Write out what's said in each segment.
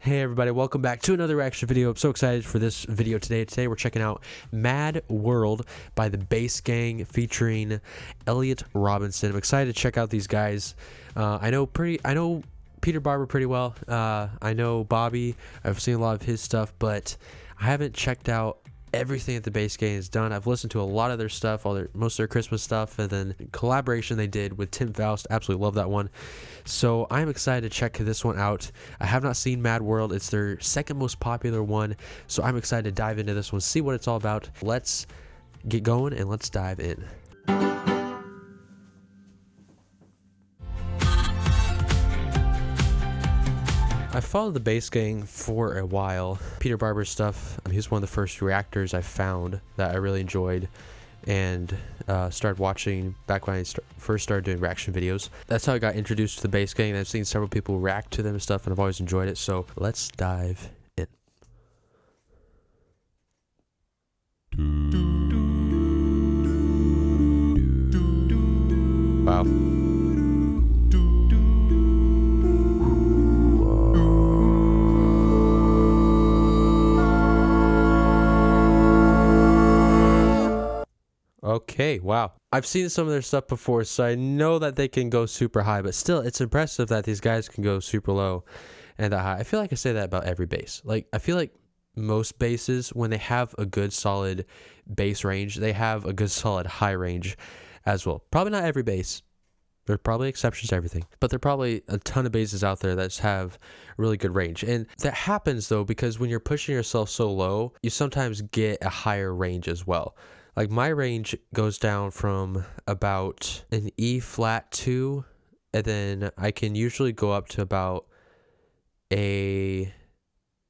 Hey everybody, welcome back to another reaction video. I'm so excited for this video today. Today we're checking out Mad World by the Bass Gang featuring Elliot Robinson. I'm excited to check out these guys. I know Peter Barber pretty well. I know Bobby. I've seen a lot of his stuff, but I haven't checked out everything that the Bass Gang has done. I've listened to a lot of their stuff, most of their Christmas stuff, and then collaboration they did with Tim Faust. Absolutely love that one. So I'm excited to check this one out. I have not seen Mad World. It's their second most popular one, so I'm excited to dive into this one, see what it's all about. Let's get going and let's dive in. I followed the Bass Gang for a while. Peter Barber's stuff, he's one of the first reactors I found that I really enjoyed and started watching back when I first started doing reaction videos. That's how I got introduced to the Bass Gang, and I've seen several people react to them and stuff, and I've always enjoyed it, so let's dive in. Wow. Okay, wow. I've seen some of their stuff before, so I know that they can go super high, but still, it's impressive that these guys can go super low and that high. I feel like I say that about every bass. Like, I feel like most basses, when they have a good solid bass range, they have a good solid high range as well. Probably not every bass. There are probably exceptions to everything, but there are probably a ton of basses out there that have really good range. And that happens, though, because when you're pushing yourself so low, you sometimes get a higher range as well. Like, my range goes down from about an E flat 2, and then I can usually go up to about a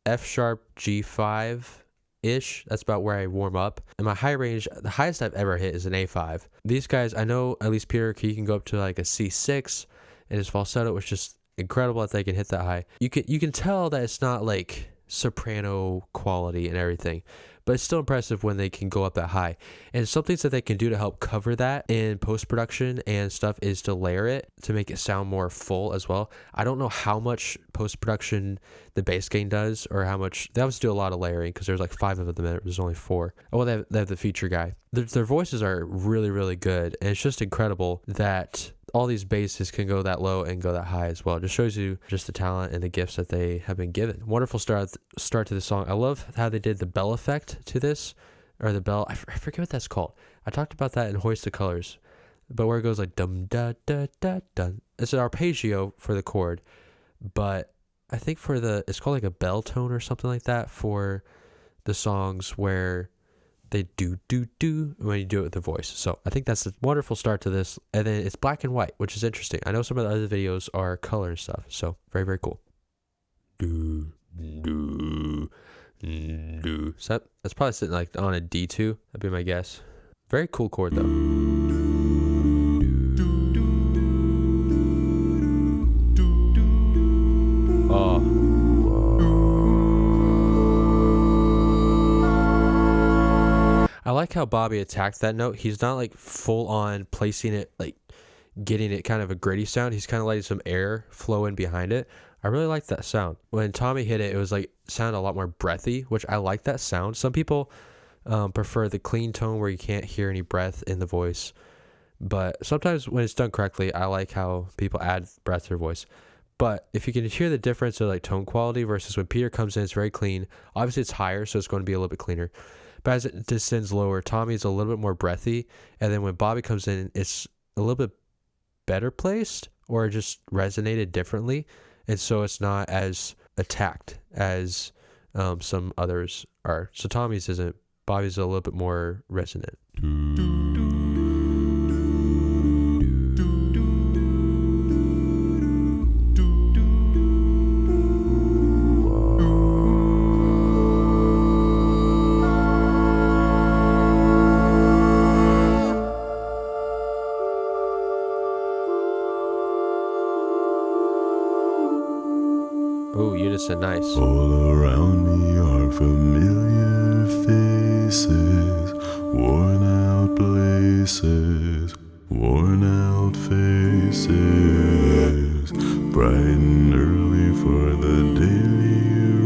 F sharp G5-ish. That's about where I warm up. And my high range, the highest I've ever hit is an A5. These guys, I know at least Peter, he can go up to like a C6, and his falsetto was just incredible that they can hit that high. You can tell that it's not like soprano quality and everything, but it's still impressive when they can go up that high. And some things that they can do to help cover that in post-production and stuff is to layer it to make it sound more full as well. I don't know how much post-production the Bass Gang does, or how much. They obviously do a lot of layering because there's like 5 of them, there's only 4. Oh, well, they have the feature guy. Their voices are really, really good, and it's just incredible that all these basses can go that low and go that high as well. It just shows you just the talent and the gifts that they have been given. Wonderful start to the song. I love how they did the bell effect to this, or the bell. I forget what that's called. I talked about that in Hoist the Colors, but where it goes like dum da da da dun. It's an arpeggio for the chord, but I think for it's called like a bell tone or something like that for the songs where they do when you do it with the voice. So I think that's a wonderful start to this. And then it's black and white, which is interesting. I know some of the other videos are color and stuff, so very, very cool. So that's probably sitting like on a D2. That'd be my guess. Very cool chord though. Oh. I like how Bobby attacked that note. He's not like full on placing it, like getting it kind of a gritty sound. He's kind of letting some air flow in behind it. I really like that sound. When Tommy hit it, it was like sounded a lot more breathy, which I like that sound. Some people prefer the clean tone where you can't hear any breath in the voice. But sometimes when it's done correctly, I like how people add breath to their voice. But if you can hear the difference of like tone quality versus when Peter comes in, it's very clean. Obviously it's higher, so it's going to be a little bit cleaner. But as it descends lower, Tommy's a little bit more breathy. And then when Bobby comes in, it's a little bit better placed, or just resonated differently. And so it's not as attacked as some others are. So Tommy's isn't. Bobby's a little bit more resonant. Oh, unison, nice. All around me are familiar faces, worn out places, worn out faces, bright and early for the daily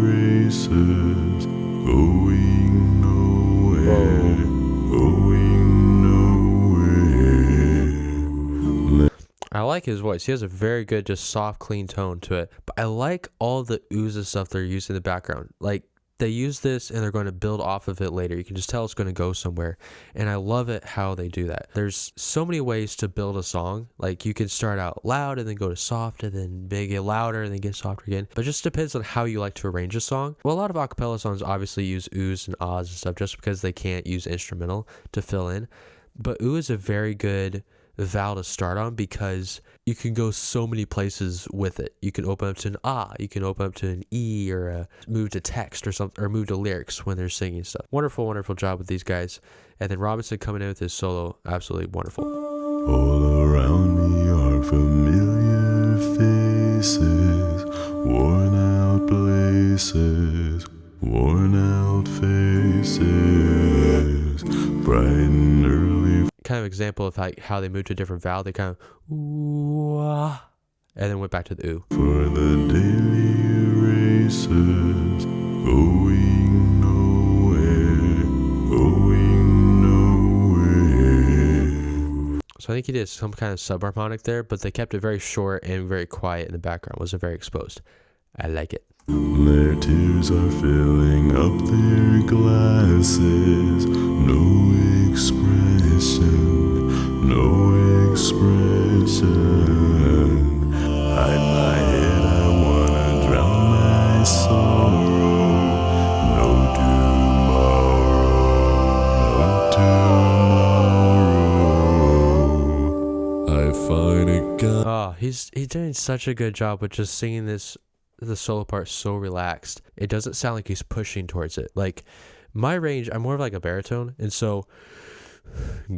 like his voice. He has a very good, just soft, clean tone to it. But I like all the oohs and stuff they're using in the background. Like, they use this and they're going to build off of it later. You can just tell it's going to go somewhere. And I love it how they do that. There's so many ways to build a song. Like, you can start out loud and then go to soft and then make it louder and then get softer again. But it just depends on how you like to arrange a song. Well, a lot of acapella songs obviously use oohs and ahs and stuff just because they can't use instrumental to fill in. But ooh is a very good vowel to start on because you can go so many places with it. You can open up to an ah, you can open up to an e, or move to text or something, or move to lyrics when they're singing stuff. Wonderful, wonderful job with these guys. And then Robinson coming in with his solo, absolutely wonderful. All around me are familiar faces, worn out places, worn out faces, bright and early. Kind of example of how they moved to a different vowel. They kind of ooh, ah, and then went back to the ooh. For the daily races, going nowhere, going nowhere. So I think he did some kind of subharmonic there, but they kept it very short and very quiet in the background. It wasn't very exposed. I like it. Their tears are filling up their glasses. No expression, no expression. Hide my head, I wanna drown my sorrow. No tomorrow, no tomorrow. I find it God. Oh, he's doing such a good job with just singing the solo part so relaxed. It doesn't sound like he's pushing towards it. Like, my range, I'm more of like a baritone, and so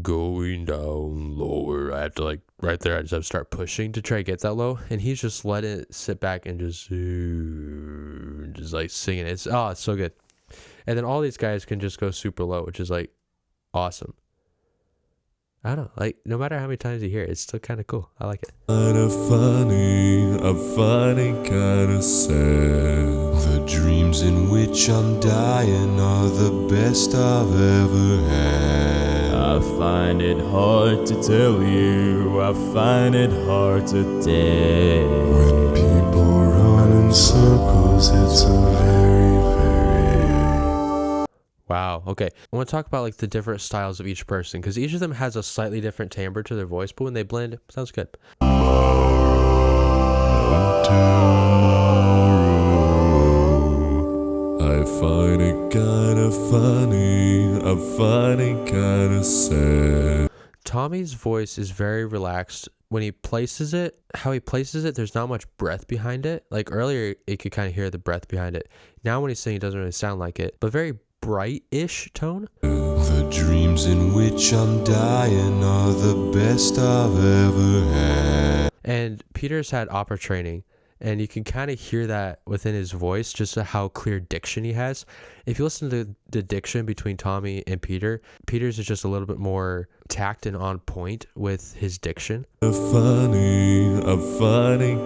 going down lower, I have to, like, right there, I just have to start pushing to try to get that low, and he's just letting it sit back and just like singing. It's so good. And then all these guys can just go super low, which is like awesome. I don't know, like, no matter how many times you hear it, it's still kind of cool. I like it. Kinda funny, a funny kinda sad. The dreams in which I'm dying are the best I've ever had. I find it hard to tell you, I find it hard to tell. When people run in circles, it's a very, Wow. Okay. I want to talk about like the different styles of each person because each of them has a slightly different timbre to their voice, but when they blend, it sounds good. I find it kinda funny, I find it kinda sad. Tommy's voice is very relaxed. When he places it, how he places it, there's not much breath behind it. Like earlier, you could kind of hear the breath behind it. Now when he's singing, it doesn't really sound like it, but very bright-ish tone. The dreams in which I'm dying are the best I've ever had. And Peter's had opera training, and you can kind of hear that within his voice, just how clear diction he has. If you listen to the diction between Tommy and Peter's is just a little bit more tact and on point with his diction. A funny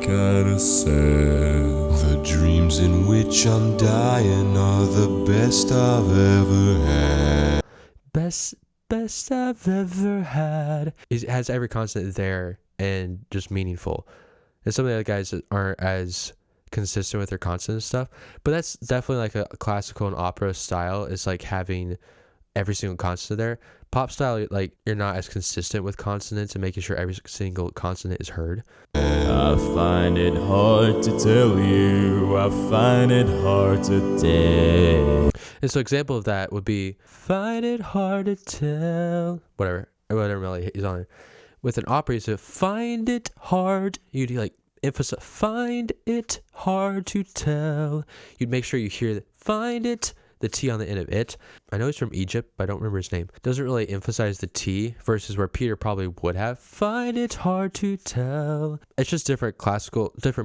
kind of sad. The dreams in which I'm dying are the best I've ever had. Best I've ever had. It has every consonant there and just meaningful. And some of the other guys aren't as consistent with their consonant stuff, but that's definitely like a classical and opera style. It's like having every single consonant there. Pop style, like, you're not as consistent with consonants and making sure every single consonant is heard. I find it hard to tell you, I find it hard to tell. And so example of that would be find it hard to tell, whatever melody is on it. With an opera, you say find it hard, you'd like emphasize find it hard to tell. You'd make sure you hear that find it, the T on the end of it. I know he's from Egypt, but I don't remember his name. Doesn't really emphasize the T versus where Peter probably would have. Find it hard to tell. It's just different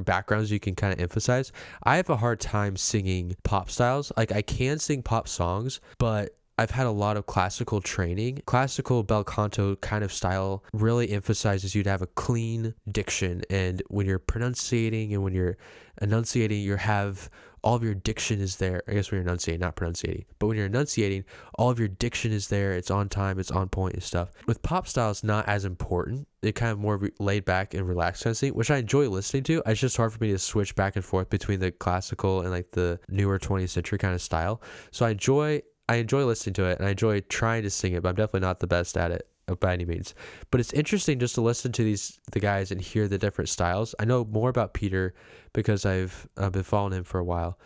backgrounds you can kind of emphasize. I have a hard time singing pop styles. Like, I can sing pop songs, but I've had a lot of classical training. Classical bel canto kind of style really emphasizes you to have a clean diction, and when you're pronunciating and when you're enunciating, you have all of your diction is there. I guess when you're enunciating, not pronunciating. But when you're enunciating, all of your diction is there. It's on time. It's on point and stuff. With pop style, it's not as important. It kind of more laid back and relaxed kind of thing, which I enjoy listening to. It's just hard for me to switch back and forth between the classical and like the newer 20th century kind of style. So I enjoy listening to it, and I enjoy trying to sing it, but I'm definitely not the best at it by any means. But it's interesting just to listen to the guys and hear the different styles. I know more about Peter because I've been following him for a while.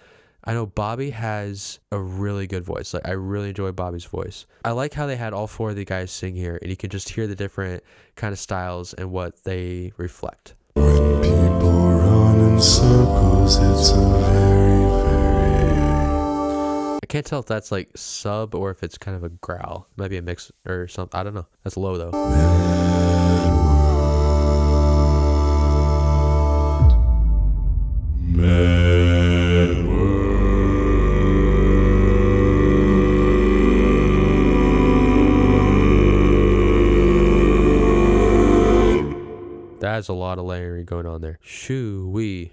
I know Bobby has a really good voice. Like, I really enjoy Bobby's voice. I like how they had all four of the guys sing here, and you can just hear the different kind of styles and what they reflect. When people run in circles, it's a very I can't tell if that's like sub or if it's kind of a growl. It might be a mix or something. I don't know. That's low though. mad world. That's a lot of layering going on there. Shoo-wee.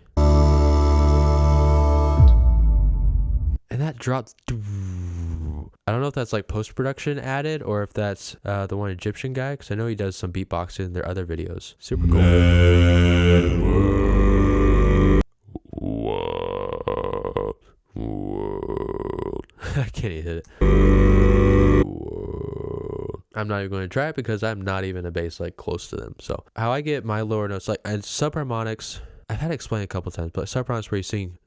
And that dropped. I don't know if that's like post-production added or if that's the one Egyptian guy, because I know he does some beatboxing in their other videos. Super cool. Whoa. Whoa. I can't even hit it. Whoa. I'm not even going to try it because I'm not even a bass like close to them. So how I get my lower notes, like, and subharmonics, I've had to explain it a couple times, but subharmonics where you sing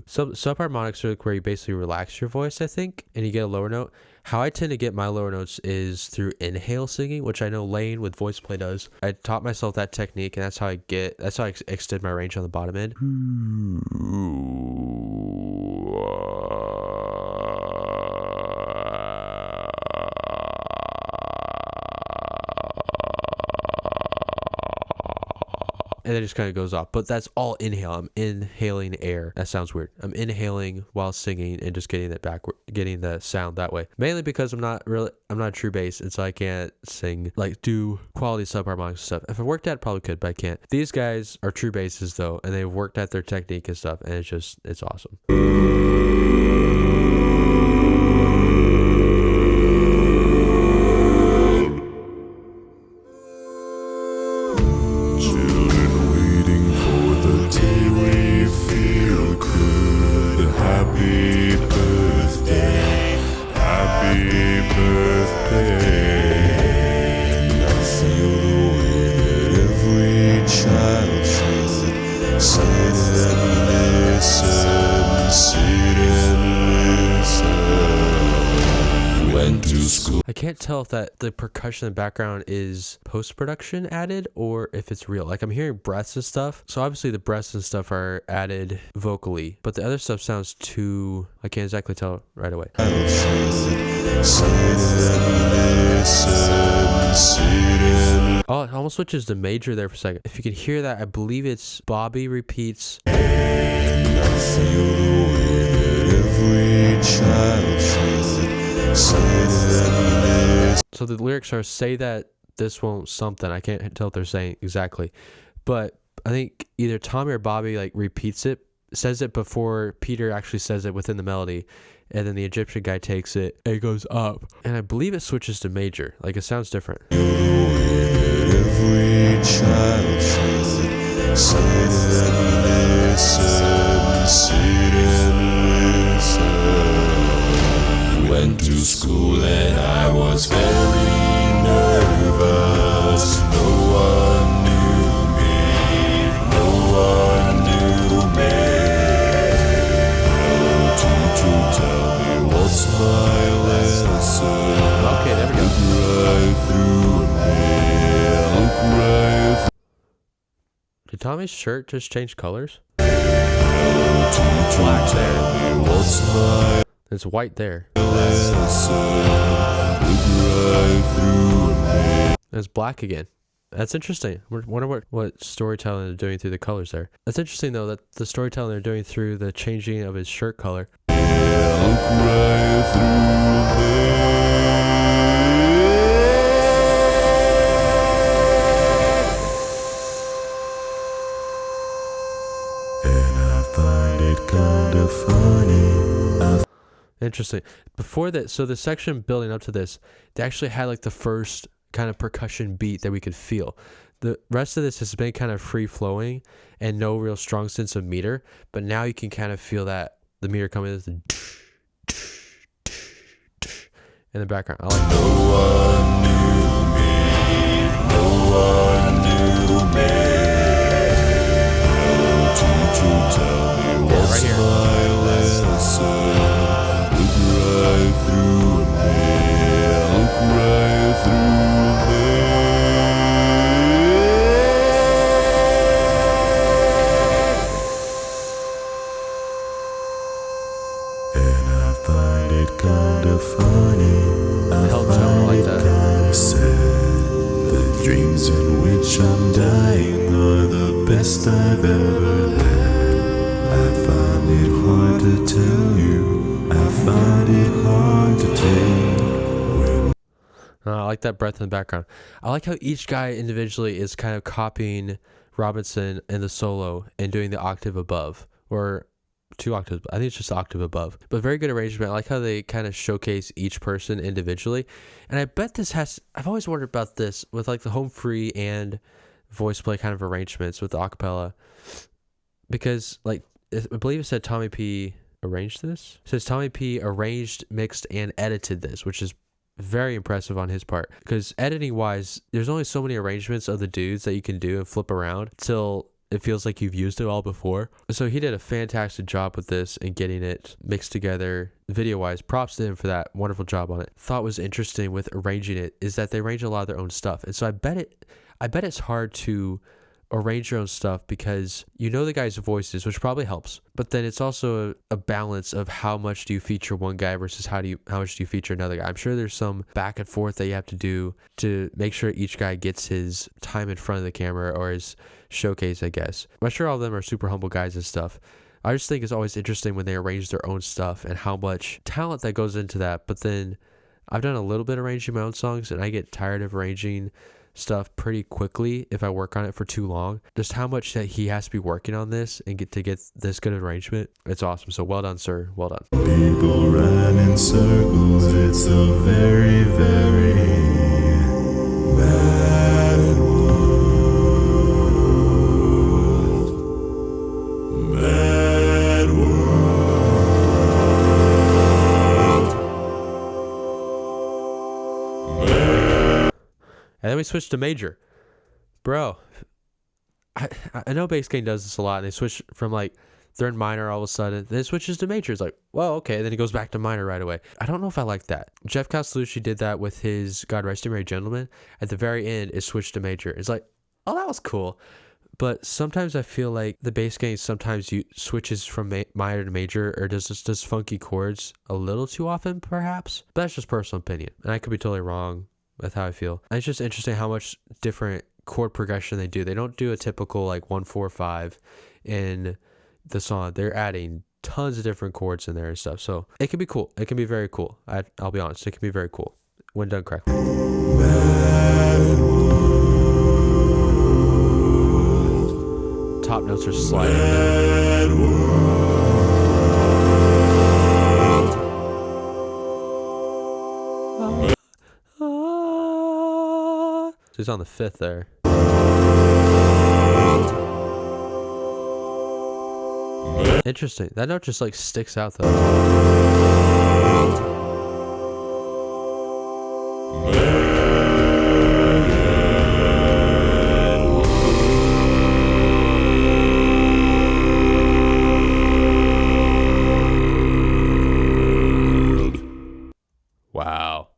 subharmonics are where you basically relax your voice, I think, and you get a lower note. How I tend to get my lower notes is through inhale singing, which I know Lane with voice play does. I taught myself that technique, and that's how I extend my range on the bottom end. And then it just kind of goes off, but that's all inhale. I'm inhaling air. That sounds weird. I'm inhaling while singing and just getting getting the sound that way. Mainly because I'm not a true bass, and so I can't sing, like, do quality subharmonics stuff. If I worked at it, probably could, but I can't. These guys are true basses though, and they've worked at their technique and stuff, and it's awesome. I can't tell if that the percussion in the background is post-production added or if it's real. Like, I'm hearing breaths and stuff, so obviously the breaths and stuff are added vocally, but the other stuff sounds too, I can't exactly tell right away. Oh, it almost switches to major there for a second. If you can hear that, I believe it's Bobby repeats. So the lyrics are, say that this won't something. I can't tell what they're saying exactly, but I think either Tommy or Bobby like repeats it, says it before Peter actually says it within the melody, and then the Egyptian guy takes it and it goes up, and I believe it switches to major. Like, it sounds different. Every child should sit and listen, sit and listen. Went to school and I was very nervous. No one knew me, no one knew me. Hello teacher, tell me what's my lesson. Okay, there we go. Look right through me, look right through. Did Tommy's shirt just change colors? Hello teacher, black there. Tell me what's my It's white there. It's black again. That's interesting. I wonder what storytelling they're doing through the colors there. That's interesting though, that the storytelling they're doing through the changing of his shirt color. Interesting. Before that, so the section building up to this, they actually had like the first kind of percussion beat that we could feel. The rest of this has been kind of free flowing and no real strong sense of meter, but now you can kind of feel that the meter coming in in the background. I like No one knew me, no one knew me. Hello, teacher, tell me what's right here. my lesson. Look right through me, look right through me. And I find it kinda funny. Hell tone, I like that. Kinda sad. The dreams in which I'm dying are the best I've ever had. I find it hard to tell you. I find it hard to take. I like that breath in the background. I like how each guy individually is kind of copying Robinson in the solo and doing the octave above, or 2 octaves. I think it's just the octave above. But very good arrangement. I like how they kind of showcase each person individually. And I bet this has, I've always wondered about this with like the home free and voice play kind of arrangements with the acapella. Because like, I believe it said Tommy P arranged this. It says Tommy P arranged, mixed, and edited this, which is very impressive on his part, because editing wise, there's only so many arrangements of the dudes that you can do and flip around till it feels like you've used it all before. So he did a fantastic job with this and getting it mixed together video wise. Props to him for that wonderful job on it. Thought was interesting with arranging it is that they arrange a lot of their own stuff, and so I bet it's hard to arrange your own stuff because you know the guy's voices, which probably helps, but then it's also a balance of how much do you feature one guy versus how much do you feature another guy. I'm sure there's some back and forth that you have to do to make sure each guy gets his time in front of the camera or his showcase, I guess. I'm sure all of them are super humble guys and stuff. I just think it's always interesting when they arrange their own stuff and how much talent that goes into that. But then I've done a little bit arranging my own songs and I get tired of arranging stuff pretty quickly if I work on it for too long. Just how much that he has to be working on this and get this good arrangement. It's awesome. So well done, sir. Well done. People run in circles, it's a very, very bad world. Bad world. And then we switched to major. Bro, I know bass gang does this a lot, and they switch from like they're in minor all of a sudden, then it switches to major. It's like, well, okay, then it goes back to minor right away. I don't know if I like that. Jeff Castellucci did that with his God Rest You Merry Gentlemen. At the very end, it switched to major. It's like, oh, that was cool. But sometimes I feel like the bass gang sometimes switches from minor to major or does funky chords a little too often, perhaps. But that's just personal opinion, and I could be totally wrong with how I feel. And it's just interesting how much different chord progression they do. They don't do a typical like 1-4-5 in the song. They're adding tons of different chords in there and stuff. So it can be cool. It can be very cool. I'll be honest. It can be very cool when done correctly. Top notes are sliding. He's on the 5th there. Interesting. That note just like sticks out though. Wow.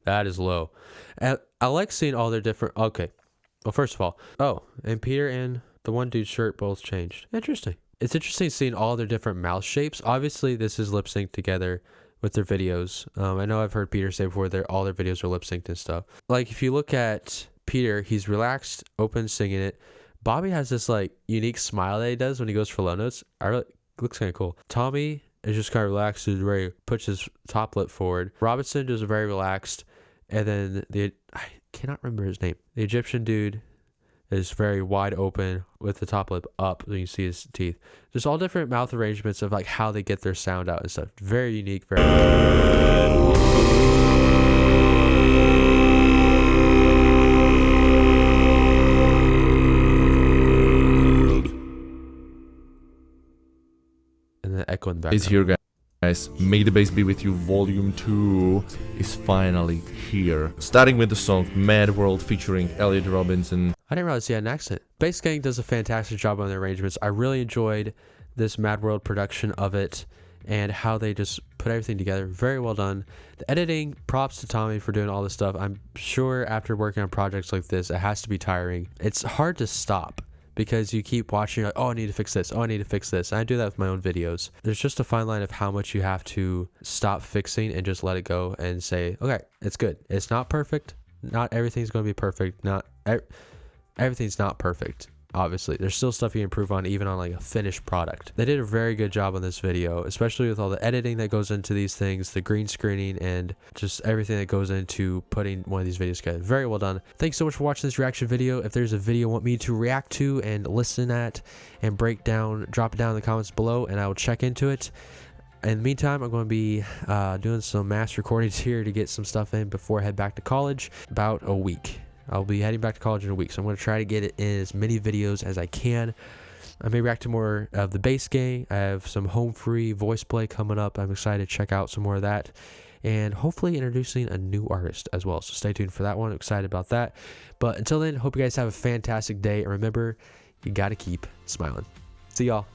That is low. And I like seeing all their different... Okay. Well, first of all... Oh, and Peter and the one dude's shirt both changed. Interesting. It's interesting seeing all their different mouth shapes. Obviously, this is lip-synced together with their videos. I know I've heard Peter say before all their videos are lip-synced and stuff. Like, if you look at Peter, he's relaxed, open, singing it. Bobby has this, like, unique smile that he does when he goes for low notes. Looks kind of cool. Tommy is just kind of relaxed, puts his top lip forward. Robinson is very relaxed. And then I cannot remember his name. The Egyptian dude is very wide open with the top lip up. You can see his teeth. Just all different mouth arrangements of like how they get their sound out and stuff. Very unique. Very. And the echo in the background. Is here, guys. May the Bass Be With You Volume 2 is finally here. Starting with the song Mad World featuring Elliot Robinson. I didn't realize he had an accent. Bass Gang does a fantastic job on the arrangements. I really enjoyed this Mad World production of it and how they just put everything together. Very well done. The editing, props to Tommy for doing all this stuff. I'm sure after working on projects like this, it has to be tiring. It's hard to stop because you keep watching, like, oh, I need to fix this. Oh, I need to fix this. And I do that with my own videos. There's just a fine line of how much you have to stop fixing and just let it go and say, okay, it's good. It's not perfect. Not everything's going to be perfect. Everything's not perfect. Obviously, there's still stuff you can improve on, even on like a finished product. They did a very good job on this video, especially with all the editing that goes into these things, the green screening, and just everything that goes into putting one of these videos together. Very well done. Thanks so much for watching this reaction video. If there's a video you want me to react to and listen at and break down, drop it down in the comments below, and I will check into it. In the meantime, I'm going to be doing some mass recordings here to get some stuff in before I head back to college. About a week. I'll be heading back to college in a week, so I'm going to try to get it in as many videos as I can. I may react to more of the Bass Gang. I have some home free voice play coming up. I'm excited to check out some more of that. And hopefully introducing a new artist as well. So stay tuned for that one. I'm excited about that. But until then, hope you guys have a fantastic day. And remember, you got to keep smiling. See y'all.